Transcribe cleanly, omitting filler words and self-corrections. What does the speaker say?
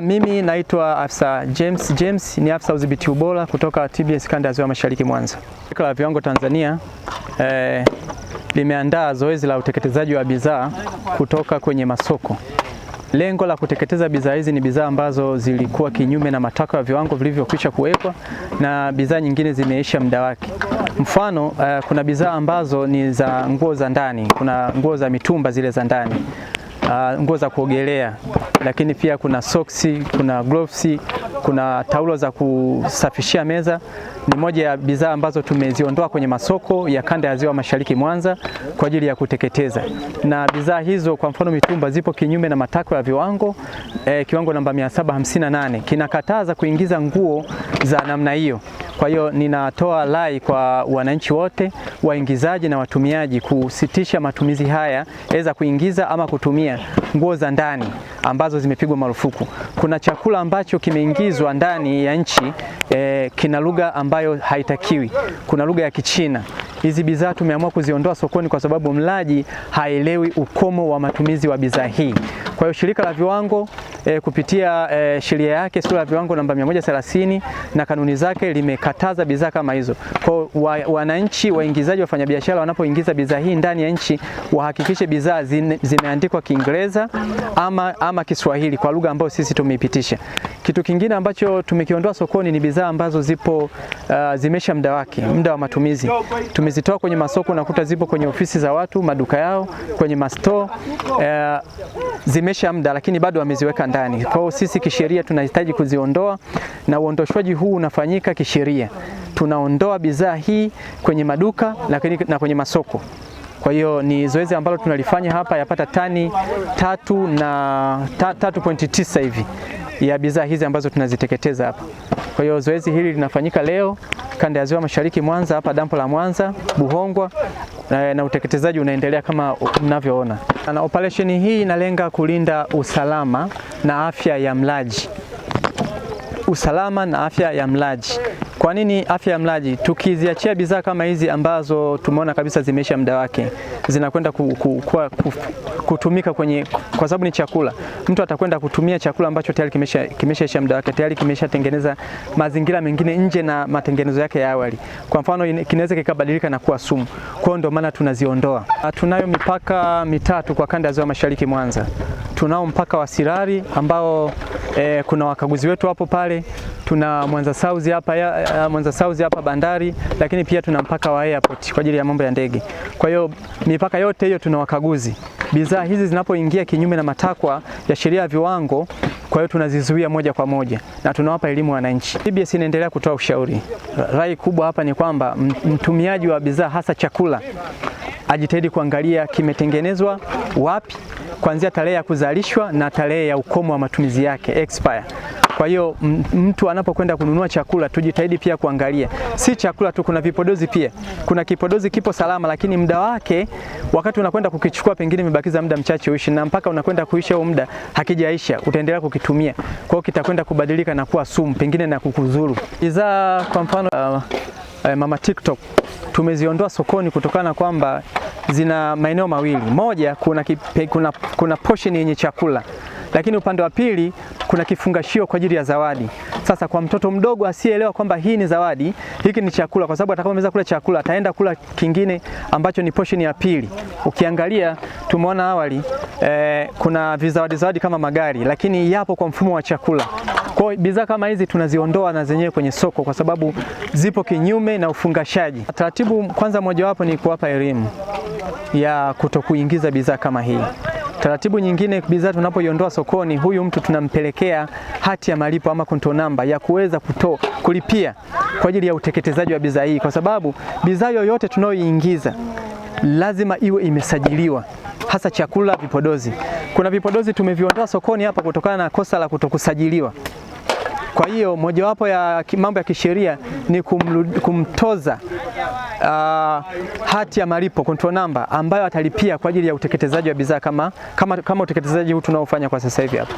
Mimi naitwa Afisa James ni afisa udhibiti ubora kutoka TBS Kanda ya Ziwa Mashariki Mwanza. Shirika la Viwango Tanzania limeandaa zoezi la uteketezaji wa bidhaa kutoka kwenye masoko. Lengo la kuteketeza bidhaa hizi ni bidhaa ambazo zilikuwa kinyume na matakwa ya viwango vilivyokwisha kuwekwa na bidhaa nyingine zimeisha muda wake. Mfano, kuna bidhaa ambazo ni za nguo za ndani, kuna nguo za mitumba zile za ndani, nguo za kuogelea, lakini pia kuna soksi, kuna gloves, kuna taulo za kusafishia meza. Ni moja ya bidhaa ambazo tumeziondoa kwenye masoko ya Kanda ya Ziwa Mashariki Mwanza kwa ajili ya kuteketeza. Na bidhaa hizo, kwa mfano mitumba, zipo kinyume na matakwa ya viwango. Kiwango namba 758 kinakataza kuingiza nguo za namna hiyo. Kwa hiyo ninatoa rai kwa wananchi wote, waingizaji na watumiaji kusitisha matumizi haya, aidha kuingiza ama kutumia nguo za ndani ambazo zimepigwa marufuku. Kuna chakula ambacho kimeingizwa ndani ya nchi kina lugha ambayo haitakiwi. Kuna lugha ya Kichina. Hizi bidhaa tumeamua kuziondoa sokoni kwa sababu mlaji haelewi ukomo wa matumizi wa bidhaa hii. Kwa hiyo shirika la viwango kupitia sheria yake sura ya viwango namba 130 na kanuni zake limekataza bidhaa kama hizo. Kwa wananchi, waingizaji, wafanyabiashara wanapoingiza bidhaa hii ndani ya nchi wahakikishe bidhaa zimeandikwa Kiingereza ama Kiswahili kwa lugha ambayo sisi tumeipitisha. Kitu kingine ambacho tumekiondoa sokoni ni bidhaa ambazo zipo zimesha muda wake, muda wa matumizi. Tumezitoa kwenye masoko, nakuta zipo kwenye ofisi za watu, maduka yao, kwenye mastore, zimesha muda lakini bado wameziweka ndani. Kwa hiyo sisi kisheria tunahitaji kuziondoa, na uondoshwaji huu unafanyika kisheria. Tunaondoa bidhaa hii kwenye maduka lakini na kwenye masoko. Kwa hiyo ni zoezi ambalo tunalifanya hapa, yapata tani 3.9 hivi ya bidhaa hizi ambazo tunaziteketeza hapa. Kwa hiyo zoezi hili linafanyika leo Kanda ya Ziwa Mashariki Mwanza, hapa dampo la Mwanza Buhongwa, na uteketezaji unaendelea kama mnavyoona. Na operation hii inalenga kulinda usalama na afya ya mlaji. Usalama na afya ya mlaji. Kwa nini afya ya mlaji? Tukiziachia bidhaa kama hizi ambazo tumeona kabisa zimeisha muda wake, zinakwenda kutumika kwa sababu ni chakula. Mtu atakwenda kutumia chakula ambacho tayari kimeshaisha muda wake, tayari kimeshatengeneza mazingira mengine nje na matengenezo yake ya awali. Kwa mfano kinaweza kikabadilika na kuwa sumu. Kwa hiyo ndio maana tunaziondoa. Tunayo mipaka mitatu kwa Kanda ya Ziwa Mashariki Mwanza. Tunao mpaka wa Sirari ambao kuna wakaguzi wetu hapo pale. Tuna Mwanza South hapa bandari, lakini pia tuna mpaka wa airport kwa ajili ya mambo ya ndege. Kwa hiyo mipaka yote hiyo tuna wakaguzi. Bidhaa hizi zinapoingia kinyume na matakwa ya sheria ya viwango, kwa hiyo tunazizuia moja kwa moja na tunawapa elimu wananchi. TBS inaendelea kutoa ushauri. Rai kubwa hapa ni kwamba mtumiaji wa bidhaa hasa chakula ajitahidi kuangalia kimetengenezwa wapi, kuanzia tarehe ya kuzalishwa na tarehe ya ukomo wa matumizi yake, expire. Kwa hiyo mtu anapokwenda kununua chakula tujitahidi pia kuangalia si chakula tu, kuna vipodozi pia. Kuna kipodozi kipo salama lakini muda wake wakati unakwenda kukichukua pengine imebakiza muda mchache uishi, na mpaka unakwenda kuisha huo muda hakijaisha utaendelea kukitumia. Kwa hiyo kitakwenda kubadilika na kuwa sumu pengine na kukuzuru. Bidhaa kwa mfano mama TikTok tumeziondoa sokoni kutokana na kwamba zina maeneo mawili. Moja, kuna portion yenye chakula, lakini upande wa pili kuna kifungashio kwa ajili ya zawadi. Sasa kwa mtoto mdogo asiyeelewa kwamba hii ni zawadi, hiki ni chakula, kwa sababu atakapomaliza kula chakula ataenda kula kingine ambacho ni portion ya pili. Ukiangalia tumeona awali kuna vizawadi kama magari, lakini yapo kwa mfumo wa chakula. Kwa hiyo bidhaa kama hizi tunaziondoa na zenyewe kwenye soko kwa sababu zipo kinyume na ufungashaji. Taratibu kwanza mojawapo ni kuwapa elimu ya kutokuingiza bidhaa kama hii. Taratibu nyingine, bidhaa tunapoiondoa sokoni, huyu mtu tunampelekea hati ya malipo ama control number ya kuweza kulipia kwa ajili ya uteketezaji wa bidhaa hii, kwa sababu bidhaa yoyote tunayoiingiza lazima iwe imesajiliwa, hasa chakula, vipodozi. Kuna vipodozi tumeviondoa sokoni hapa kutokana na kosa la kutokusajiliwa. Kwa hiyo mojawapo ya mambo ya kisheria ni kumtoza hati ya malipo, control number, ambayo atalipia kwa ajili ya uteketezaji wa bidhaa kama uteketezaji huu tunaofanya kwa sasa hivi hapa.